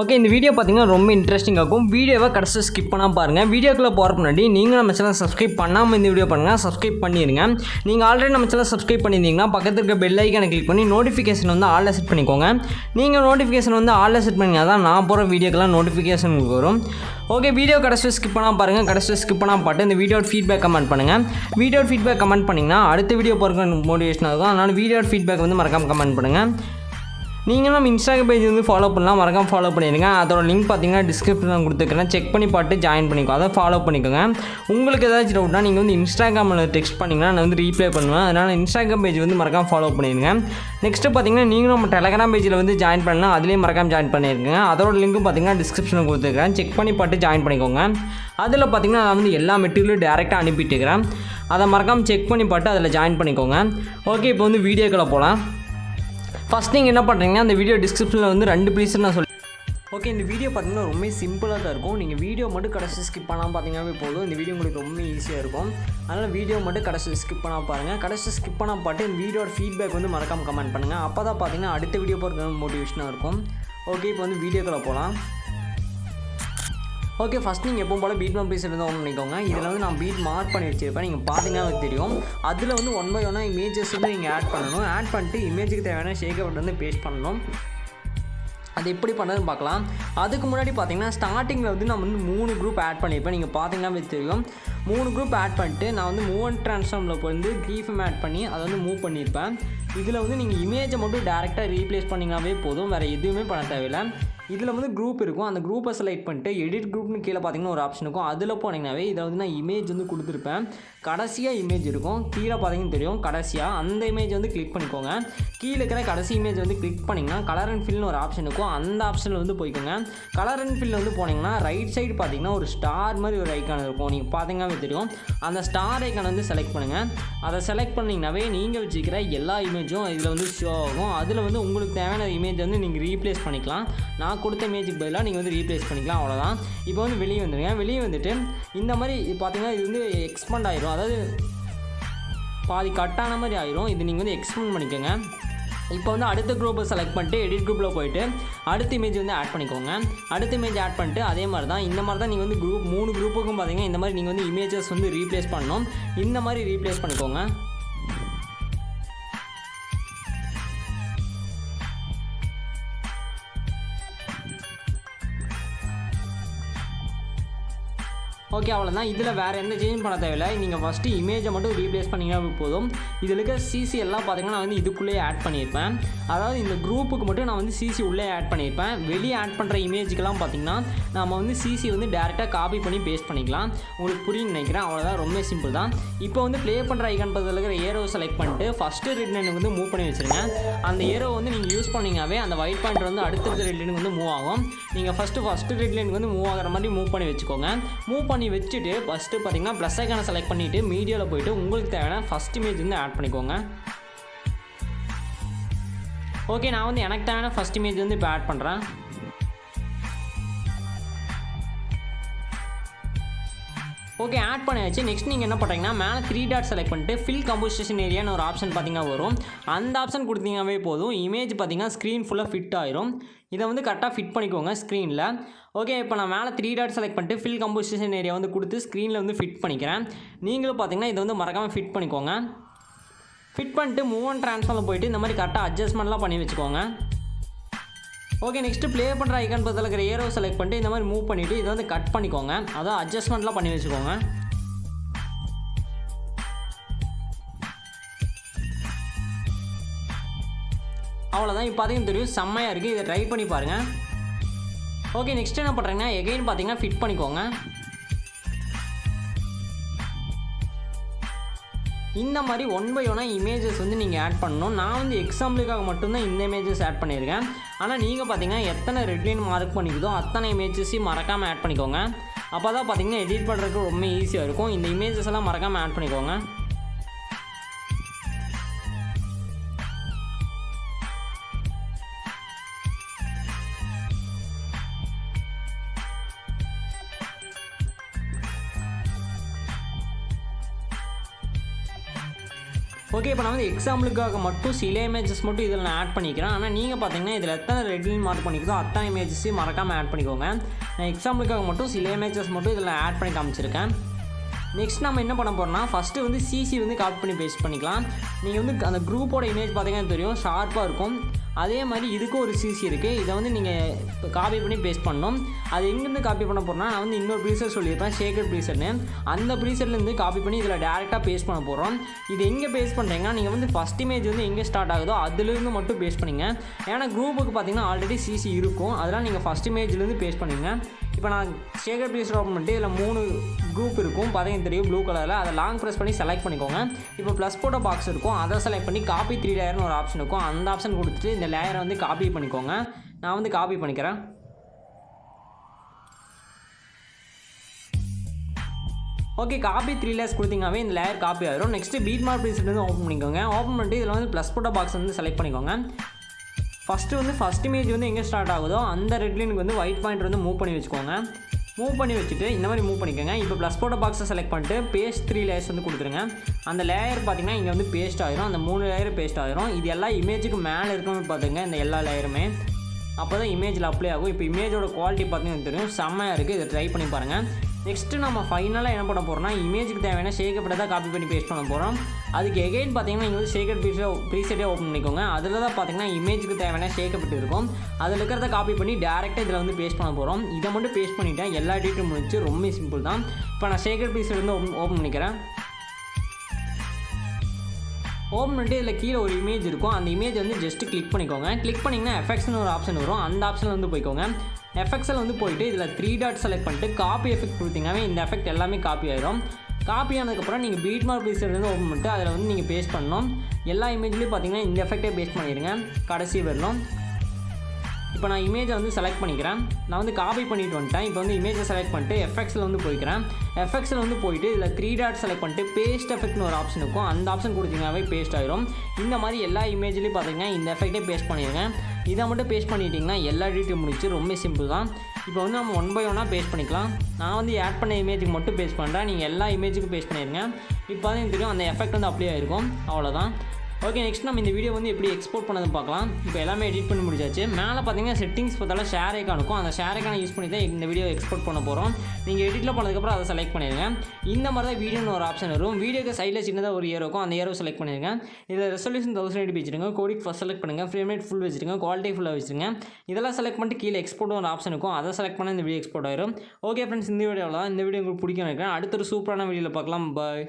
Okay, இந்த video பார்த்தீங்கன்னா ரொம்ப இன்ட்ரெஸ்டிங்காக இருக்கும். வீடியோவை கடைசி ஸ்கிப் பண்ணாமல் பாருங்கள். வீடியோக்குள்ளே போகிற முன்னாடி நீங்கள் நம்ம சேனல் சப்ஸ்கிரைப் பண்ணாமல் இந்த வீடியோ பண்ணுங்கள், சப்ஸ்கிரைப் பண்ணிடுங்க. நீங்கள் ஆல்ரெடி நம்ம சேனல் சப்ஸ்கிரைப் பண்ணியிருந்தீங்கன்னா பக்கத்தில் இருக்க பெல் ஐக்கானை கிளிக் பண்ணி நோட்டிஃபிகேஷன் வந்து ஆல்ல செட் பண்ணிக்கோங்க. நீங்கள் நோட்டிஃபிகேஷன் வந்து ஆல்ல செட் பண்ணிங்கன்னா தான் நான் போகிற வீடியோக்கெல்லாம் நோட்டிஃபிகேஷன் வரும். ஓகே, வீடியோ கடைசி ஸ்கிப் பண்ணாமல் பாருங்கள். கடைசி ஸ்கிப் பண்ணாமல் பாட்டு இந்த வீடியோட ஃபீட்பேக் கமெண்ட் பண்ணுங்கள். வீடியோட ஃபீட்பேக் கமெண்ட் பண்ணிங்கன்னா அடுத்த வீடியோ போகிற மோட்டிவேஷனாக இருக்கும். அதனால் வீடியோட ஃபீட்பேக் வந்து மறக்காமல் கமெண்ட் பண்ணுங்கள். நீங்கள் நம்ம இன்ஸ்டாகிராம் பேஜ் வந்து ஃபாலோ பண்ணலாம், மறக்காம ஃபாலோ பண்ணிடுங்க. அதோட லிங்க் பார்த்தீங்கன்னா டிஸ்கிரிப்ஷனில் கொடுத்துருக்கேன், செக் பண்ணி பார்த்து ஜாயின் பண்ணிக்கோ, அதை ஃபாலோ பண்ணிக்கோங்க. உங்களுக்கு ஏதாச்சும் டவுட்னா நீங்கள் வந்து இன்ஸ்டாகிராமில் டெக்ஸ்ட் பண்ணிங்கன்னா நான் வந்து ரீப்ளை பண்ணுவேன். அதனால் இன்ஸ்டாகிராம் பேஜ் வந்து மறக்காம ஃபாலோ பண்ணிடுங்க. நெக்ஸ்ட்டு பார்த்தீங்கன்னா நீங்களும் நம்ம டெலகிராம் பேஜில் வந்து ஜாயின் பண்ணலாம், அதுலேயும் மறக்காம ஜாயின் பண்ணியிருக்கேன். அதோட லிங்க்கும் பார்த்தீங்கன்னா டிஸ்கிரிப்ஷனில் கொடுத்துருக்கேன், செக் பண்ணி பார்த்து ஜாயின் பண்ணிக்கோங்க. அதில் பார்த்தீங்கன்னா நான் வந்து எல்லா மெட்டீரியலும் டேரெக்டாக அனுப்பிட்டுருக்கிறேன், அதை மறக்காமல் செக் பண்ணி பார்த்து அதில் ஜாயின் பண்ணிக்கோங்க. ஓகே, இப்போ வந்து வீடியோக்குள்ளே போகலாம். ஃபஸ்ட் நீங்கள் என்ன பண்ணுறீங்கன்னா அந்த வீடியோ டிஸ்கிரிப்ஷனில் வந்து 2 ப்ளீஸ் நான் சொல்லி. ஓகே, இந்த வீடியோ பார்த்தீங்கன்னா ரொம்ப சிம்பிளாக தான் இருக்கும். நீங்கள் வீடியோ மட்டும் கடைசி ஸ்கிப் பண்ணாமல் பார்த்தீங்கன்னாவே போதும். இந்த வீடியோ உங்களுக்கு ரொம்ப ஈஸியாக இருக்கும். அதனால் வீடியோ மட்டும் கடைசி ஸ்கிப் பண்ணால் பாருங்கள். கடைசி ஸ்கிப் பண்ணால் பாட்டு இந்த வீடியோட ஃபீட்பேக் வந்து மறக்காமல் கமெண்ட் பண்ணுங்கள். அப்போ தான் பார்த்தீங்கன்னா அடுத்த வீடியோ போகிற மோட்டிவேஷனாக இருக்கும். ஓகே, இப்போ வந்து வீடியோக்குள்ளே போகலாம். ஓகே, ஃபஸ்ட் நீங்கள் எப்பவும் போல் பீட் ப்ளீஸ் வந்து ஆன் பண்ணிக்கோங்க. இதில் வந்து நான் பீட் மார்க் பண்ணி வச்சுருப்பேன், நீங்கள் பார்த்தீங்கன்னா தெரியும். அதில் வந்து 1 by 1 இமேஜஸ் வந்து நீங்கள் ஆட் பண்ணணும். ஆட் பண்ணிட்டு இமேஜுக்கு தேவையான ஷேக்கை வந்து பேஸ்ட் பண்ணணும். அது எப்படி பண்ணுறதுன்னு பார்க்கலாம். அதுக்கு முன்னாடி பார்த்தீங்கன்னா ஸ்டார்டிங்கில் வந்து நான் வந்து 3 குரூப் ஆட் பண்ணியிருப்பேன், நீங்கள் பார்த்தீங்கன்னா தெரியும். 3 குரூப் ஆட் பண்ணிட்டு நான் வந்து மூவ் அண்ட் ட்ரான்ஸ்ஃபார்மில் வந்து கீஃபம் ஆட் பண்ணி அதை வந்து மூவ் பண்ணியிருப்பேன். இதில் வந்து நீங்கள் இமேஜை மட்டும் டேரெக்டாக ரீப்ளேஸ் பண்ணிங்கனாவே போதும், வேறு எதுவுமே பண்ண தேவையில்லை. இதில் வந்து குரூப் இருக்கும், அந்த குரூப்பை செலக்ட் பண்ணிட்டு எடிட் குரூப்னு கீழே பார்த்தீங்கன்னா ஒரு ஆப்ஷன் இருக்கும், அதில் போனீங்கன்னாவே இதில் வந்து நான் இமேஜ் வந்து கொடுத்துருப்பேன். கடைசியாக இமேஜ் இருக்கும், கீழே பார்த்தீங்கன்னு தெரியும். கடைசியாக அந்த இமேஜ் வந்து கிளிக் பண்ணிக்கோங்க. கீழே இருக்கிற கடைசி இமேஜ் வந்து கிளிக் பண்ணிங்கன்னா கலர் அண்ட் ஃபில்னு ஒரு ஆப்ஷன் இருக்கும், அந்த ஆப்ஷனில் வந்து போய்க்கோங்க. கலர் அண்ட் ஃபில் வந்து போனீங்கன்னா ரைட் சைடு பார்த்தீங்கன்னா ஒரு ஸ்டார் மாதிரி ஒரு ஐக்கான் இருக்கும், நீங்கள் பார்த்தீங்கன்னாவே தெரியும். அந்த ஸ்டார் ஐக்கான் வந்து செலக்ட் பண்ணுங்கள். அதை செலக்ட் பண்ணிங்கனாவே நீங்கள் வச்சுக்கிற எல்லா இமேஜும் இதில் வந்து ஷோ ஆகும். அதில் வந்து உங்களுக்கு தேவையான இமேஜ் வந்து நீங்கள் ரீப்ளேஸ் பண்ணிக்கலாம். நான் கொடுத்த இமேஜுக்கு பதிலாக நீங்கள் வந்து ரீப்ளேஸ் பண்ணிக்கலாம், அவ்வளோதான். இப்போ வந்து வெளியே வந்துடுங்க. வெளியே வந்துட்டு இந்த மாதிரி பார்த்தீங்கன்னா இது வந்து எக்ஸ்பேண்ட் ஆயிரும், அதாவது பாதி கட்டான மாதிரி ஆயிரும். இது நீங்கள் வந்து எக்ஸ்பேண்ட் பண்ணிக்கோங்க. இப்போ வந்து அடுத்த குரூப்பை செலக்ட் பண்ணிட்டு எடிட் குரூப்பில் போய்ட்டு அடுத்த இமேஜ் வந்து ஆட் பண்ணிக்கோங்க. அடுத்த இமேஜ் ஆட் பண்ணிட்டு அதே மாதிரி தான் இந்த மாதிரி தான் நீங்கள் வந்து 3 குரூப்புக்கும் பார்த்தீங்கன்னா இந்த மாதிரி நீங்கள் வந்து இமேஜஸ் வந்து ரீப்ளேஸ் பண்ணணும். இந்த மாதிரி ரீப்ளேஸ் பண்ணிக்கோங்க. ஓகே, அவ்வளோதான். இதில் வேறு எந்த சேஞ்ச் பண்ண தேவையில்லை. நீங்கள் ஃபஸ்ட்டு இமேஜை மட்டும் ரீப்ளேஸ் பண்ணிங்கன்னா போதும். இதில் இருக்க சிசி எல்லாம் பார்த்தீங்கன்னா நான் வந்து இதுக்குள்ளேயே ஆட் பண்ணியிருப்பேன். அதாவது இந்த குரூப்புக்கு மட்டும் நான் வந்து சிசி உள்ளே ஆட் பண்ணியிருப்பேன். வெளியே ஆட் பண்ணுற இமேஜுக்கெல்லாம் பார்த்தீங்கன்னா நம்ம வந்து சிசி வந்து டேரெக்டாக காப்பி பண்ணி பேஸ்ட் பண்ணிக்கலாம். உங்களுக்கு புரியுன்னு நினைக்கிறேன், அவ்வளோதான். ரொம்ப சிம்பிள் தான். இப்போ வந்து ப்ளே பண்ணுற ஐகான் பக்கத்தில் இருக்கிற ஏரோ செலக்ட் பண்ணிட்டு ஃபஸ்ட்டு ரெட் லைனுக்கு வந்து மூவ் பண்ணி வச்சுருங்க. அந்த ஏரோ வந்து நீங்கள் யூஸ் பண்ணிங்கனாவே அந்த ஒயிட் பாயிண்ட் வந்து அடுத்தடுத்த ரெட் லைனுக்கு வந்து மூவ் ஆகும். நீங்கள் ஃபஸ்ட்டு ரெட் லைனுக்கு வந்து மூவ் ஆகிற மாதிரி மூவ் பண்ணி வச்சுக்கோங்க. மூவ் பண்ணி வச்சுட்டு ஃபஸ்ட்டு பார்த்தீங்கன்னா ப்ளஸ் ஐக்கானை செலக்ட் பண்ணிவிட்டு மீடியாவில் போய்ட்டு உங்களுக்கு தேவையான ஃபஸ்ட் இமேஜ் வந்து ஆட் பண்ணிக்கோங்க. ஓகே, நான் வந்து எனக்கு தேவையான ஃபஸ்ட் இமேஜ் வந்து இப்போ ஆட் பண்ணுறேன். ஓகே, ஆட் பண்ணியாச்சு. நெக்ஸ்ட் நீங்கள் என்ன பண்ணுறீங்கன்னா மேலே 3 டாட் செலக்ட் பண்ணிட்டு ஃபில் கம்போசிஷன் ஏரியான்னு ஒரு ஆப்ஷன் பார்த்தீங்கன்னா வரும். அந்த ஆப்ஷன் கொடுத்தீங்கன்னாவே போதும், இமேஜ் பார்த்தீங்கன்னா ஸ்க்ரீன் ஃபுல்லாக ஃபிட் ஆயிரும். இதை வந்து கரெக்டாக ஃபிட் பண்ணிக்கோங்க ஸ்க்ரீனில். ஓகே, இப்போ நான் மேலே 3 டாட் செலக்ட் பண்ணிட்டு ஃபில் கம்போசிஷன் ஏரியா வந்து கொடுத்து ஸ்க்ரீனில் வந்து ஃபிட் பண்ணிக்கிறேன். நீங்களும் பார்த்தீங்கன்னா இதை வந்து மறக்காமல் ஃபிட் பண்ணிக்கோங்க. ஃபிட் பண்ணிட்டு மூவ் அண்ட் ட்ரான்ஸ்ஃபார்மில் போய்ட்டு இந்த மாதிரி கரெக்டாக அட்ஜஸ்ட்மெண்ட்லாம் பண்ணி வச்சுக்கோங்க. ஓகே, நெக்ஸ்ட்டு ப்ளே பண்ணுற ஐக்கான் பக்கத்தில் இருக்கிற ஏரோ செலக்ட் பண்ணிட்டு இந்த மாதிரி மூவ் பண்ணிவிட்டு இதை வந்து கட் பண்ணிக்கோங்க. அதான் அட்ஜஸ்ட்மெண்ட்லாம் பண்ணி வச்சுக்கோங்க. அவ்வளோதான். இப்போ பார்த்தீங்கன்னா தெரியும், செம்மையாக இருக்குது. இதை ட்ரை பண்ணி பாருங்கள். ஓகே, நெக்ஸ்ட் என்ன பண்ணுறீங்கன்னா எகைன் பார்த்தீங்கன்னா ஃபிட் பண்ணிக்கோங்க. இந்த மாதிரி 1 by 1 இமேஜஸ் வந்து நீங்கள் ஆட் பண்ணணும். நான் வந்து எக்ஸாம்பிளுக்காக மட்டும்தான் இந்த இமேஜஸ் ஆட் பண்ணியிருக்கேன். ஆனால் நீங்கள் பார்த்தீங்கன்னா எத்தனை ரெட் லைன் மார்க் பண்ணிக்குதோ அத்தனை இமேஜஸையும் மறக்காமல் ஆட் பண்ணிக்கோங்க. அப்போ தான் பார்த்தீங்கன்னா எடிட் பண்ணுறதுக்கு ரொம்ப ஈஸியாக இருக்கும். இந்த இமேஜஸ் எல்லாம் மறக்காமல் ஆட் பண்ணிக்கோங்க. ஓகே, இப்போ நான் வந்து எக்ஸாம்பிளுக்காக மட்டும் சில இமேஜஸ் மட்டும் இதில் நான் ஆட் பண்ணிக்கிறேன். ஆனால் நீங்கள் பார்த்தீங்கன்னா இதில் எத்தனை ரெட் லைன் மார்க் பண்ணிக்கிறதோ அத்தனை இமேஜஸையும் மறக்காமல் ஆட் பண்ணிக்கோங்க. நான் எக்ஸாம்பிளுக்காக மட்டும் சில இமேஜஸ் மட்டும் இதில் ஆட் பண்ணி காமிச்சிருக்கேன். நெக்ஸ்ட் நம்ம என்ன பண்ண போகிறோம்னா ஃபஸ்ட்டு வந்து சிசி வந்து காப்பி பண்ணி பேஸ்ட் பண்ணிக்கலாம். நீங்கள் வந்து அந்த குரூப்போட இமேஜ் பார்த்தீங்கன்னா தெரியும், ஷார்ப்பாக இருக்கும். அதே மாதிரி இதுக்கும் ஒரு சிசி இருக்குது. இதை வந்து நீங்கள் இப்போ காப்பி பண்ணி பேஸ்ட் பண்ணணும். அது எங்கேருந்து காப்பி பண்ண போகிறோம்னா நான் வந்து இன்னொரு ப்ரீசெட் சொல்லியிருப்பேன், ஷேக்கட் ப்ரீசெட்னு. அந்த ப்ரீசெட்லேருந்து காப்பி பண்ணி இதில் டேரெக்டாக பேஸ்ட் பண்ண போகிறோம். இது எங்கே பேஸ்ட் பண்ணுறீங்கன்னா நீங்கள் வந்து ஃபஸ்ட் இமேஜ் வந்து எங்கே ஸ்டார்ட் ஆகுதோ அதுலேருந்து மட்டும் பேஸ்ட் பண்ணிங்க. ஏன்னா குரூப்புக்கு பார்த்தீங்கன்னா ஆல்ரெடி சிசி இருக்கும், அதெல்லாம் நீங்கள் ஃபஸ்ட் இமேஜ்லேருந்து பேஸ்ட் பண்ணிங்க. இப்போ நான் ஷேக்கட் ப்ரீசெட் ஓப்பன் பண்ணிட்டு இதில் 3 குரூப் இருக்கும் பார்த்தீங்கன்னா தெரியும், ப்ளூ கலரில். அதை லாங் ப்ரெஸ் பண்ணி செலக்ட் பண்ணிக்கோங்க. இப்போ ப்ளஸ் போட்டோ பாக்ஸ் இருக்கும், அதை செலக்ட் பண்ணி காப்பி 3 லேயர்னு ஒரு ஆப்ஷன் இருக்கும். அந்த ஆப்ஷன் கொடுத்துட்டு இந்த லேயரை வந்து காப்பி பண்ணிக்கோங்க. நான் வந்து காப்பி பண்ணிக்கிறேன். ஓகே, காப்பி 3 லேயர்ஸ் கொடுத்தீங்கன்னாவே இந்த லேயர் காப்பி ஆகிடும். நெக்ஸ்ட்டு பீட் மார்க் ப்ரீசெட் வந்து ஓப்பன் பண்ணிக்கோங்க. ஓப்பன் பண்ணிட்டு இதில் வந்து ப்ளஸ் போட்டோ பாக்ஸ் வந்து செலக்ட் பண்ணிக்கோங்க. ஃபஸ்ட் இமேஜ் வந்து எங்கே ஸ்டார்ட் ஆகுதோ அந்த ரெட் லைனுக்கு வந்து ஒயிட் பாயிண்ட் வந்து மூவ் பண்ணி வச்சுக்கோங்க. மூவ் பண்ணி வச்சுட்டு இந்த மாதிரி மூவ் பண்ணிக்கோங்க. இப்போ ப்ளஸ் போட்டோ பாக்ஸை செலக்ட் பண்ணிட்டு பேஸ்ட் 3 லேயர்ஸ் வந்து கொடுத்துருங்க. அந்த லேயர் பார்த்தீங்கன்னா இங்கே வந்து பேஸ்ட் ஆகிரும். அந்த 3 லேயர் பேஸ்ட் ஆகிரும். இது எல்லா இமேஜுக்கு மேலே இருக்கணும்னு பார்த்துங்க, இந்த எல்லா லேயருமே. அப்போ தான் இமேஜில் அப்ளை ஆகும். இப்போ இமேஜோட குவாலிட்டி பார்த்தீங்கன்னா தெரியும், செம்மையாக இருக்குது. இதை ட்ரை பண்ணி பாருங்கள். நெக்ஸ்ட்டு நம்ம ஃபைனலாக என்ன பண்ண போகிறோம்னா இமேஜுக்கு தேவையான ஷேக்கப்பட்ட தான் காப்பி பண்ணி பேஸ்ட் பண்ண போகிறோம். அதுக்கு எகைன் பார்த்தீங்கன்னா இங்கே வந்து ஷேக்கட் ப்ரீசெட்டே ஓப்பன் பண்ணிக்கோங்க. அதில் தான் பார்த்தீங்கன்னா இமேஜுக்கு தேவையான ஷேக்கப்பட்டு இருக்கும். அதில் இருக்கிறத காப்பி பண்ணி டேரெக்டாக இதில் வந்து பேஸ்ட் பண்ண போகிறோம். இதை மட்டும் பேஸ்ட் பண்ணிவிட்டேன், எல்லா டீட்டும் முடிச்சு. ரொம்ப சிம்பிள் தான். இப்போ நான் ஷேக்கட் ப்ரீசெட் வந்து ஓப்பன் பண்ணிக்கிறேன். ஓப்பன் பண்ணிட்டு இதில் கீழே ஒரு இமேஜ் இருக்கும். அந்த இமேஜ் வந்து ஜஸ்ட்டு கிளிக் பண்ணிக்கோங்க. கிளிக் பண்ணிங்கன்னா எஃபெக்ட்ஸ்னு ஒரு ஆப்ஷன் வரும். அந்த ஆப்ஷனில் வந்து போய்க்கோங்க. எஃபெக்ட்ஸில் வந்து போயிட்டு இதில் 3 டாட் செலக்ட் பண்ணிட்டு காப்பி எஃபெக்ட் கொடுத்தீங்கன்னாவே இந்த எஃபெக்ட் எல்லாமே காப்பி ஆகிடும். காப்பி ஆனதுக்கப்புறம் நீங்கள் பீட் மார்க் ப்ரீசெட் வந்து ஓப்பன் பண்ணிட்டு அதில் வந்து நீங்கள் பேஸ்ட் பண்ணணும். எல்லா இமேஜ்லேயும் பார்த்தீங்கன்னா இந்த எஃபெக்டே பேஸ்ட் பண்ணிடுங்க, கடைசி வரணும். இப்போ நான் இமேஜை வந்து செலக்ட் பண்ணிக்கிறேன். நான் வந்து காப்பி பண்ணிட்டு வந்துட்டேன். இப்போ வந்து இமேஜை செலக்ட் பண்ணிட்டு எஃபெக்ட்ஸில் வந்து போய்க்கிறேன். எஃபெக்ட்ஸில் வந்து போயிட்டு இதில் 3 டாட் செலக்ட் பண்ணிட்டு பேஸ்ட் எஃபெக்ட்னு ஒரு ஆப்ஷன் இருக்கும். அந்த ஆப்ஷன் கொடுத்தீங்கன்னாவே பேஸ்ட் ஆகிரும். இந்த மாதிரி எல்லா இமேஜ்லேயும் பார்த்தீங்கன்னா இந்த எஃபெக்டே பேஸ்ட் பண்ணிடுங்க. இதை மட்டும் பேஸ்ட் பண்ணிட்டீங்கன்னா எல்லா டீட்டையும் முடிச்சு. ரொம்ப சிம்பிள் தான். இப்போ வந்து நம்ம 1 by 1 பேஸ்ட் பண்ணிக்கலாம். நான் வந்து ஆட் பண்ண இமேஜுக்கு மட்டும் பேஸ்ட் பண்ணுறேன். நீங்கள் எல்லா இமேஜுக்கும் பேஸ்ட் பண்ணிடுங்க. இப்போ வந்து எனக்கு தெரியும் அந்த எஃபெக்ட் வந்து அப்படியே ஆகிருக்கும். அவ்வளோதான். ஓகே, நெக்ஸ்ட் நம்ம இந்த வீடியோ வந்து எப்படி எக்ஸ்போர்ட் பண்ணதுன்னு பார்க்கலாம். இப்போ எல்லாமே எடிட் பண்ணி முடிச்சாச்சு. மேலே பார்த்தீங்கன்னா செட்டிங்ஸ் பார்த்தாலும் ஷேர் ஐக்கான் இருக்கும். அந்த ஷேர் ஐக்கானை யூஸ் பண்ணி தான் இந்த வீடியோ எக்ஸ்போர்ட் பண்ண போகிறோம். நீங்கள் எடிட்டில் பண்ணதுக்கப்புறம் அதை செலக்ட் பண்ணிடுங்க. இந்த மாதிரி தான் வீடியோன்னு ஒரு ஆப்ஷன் வரும். வீடியோக்கு சைடில் சின்னதாக ஒரு ஏரோ இருக்கும். அந்த ஏரோ செலக்ட் பண்ணிடுங்க. இதில் ரெசல்யூஷன் 1080 வச்சுருங்க. கோடிக் ஃபஸ்ட் செலக்ட் பண்ணுங்கள். ஃப்ரேம் ரேட் ஃபுல் வச்சுருங்க. குவாலிட்டி ஃபுல்லாக வச்சுருங்க. இதெல்லாம் செலக்ட் பண்ணிட்டு கீழே எக்ஸ்போர்ட் ஒரு ஆப்ஷன் இருக்கும். அதை செலக்ட் பண்ண இந்த வீடியோ எக்ஸ்போர்ட் ஆயிரும். ஓகே ஃப்ரெண்ட்ஸ், இந்த வீடியோவில் இந்த வீடியோ உங்களுக்கு பிடிக்கும் நினைக்கிறேன். அடுத்த ஒரு சூப்பரான வீடியோவில் பார்க்கலாம். பாய்.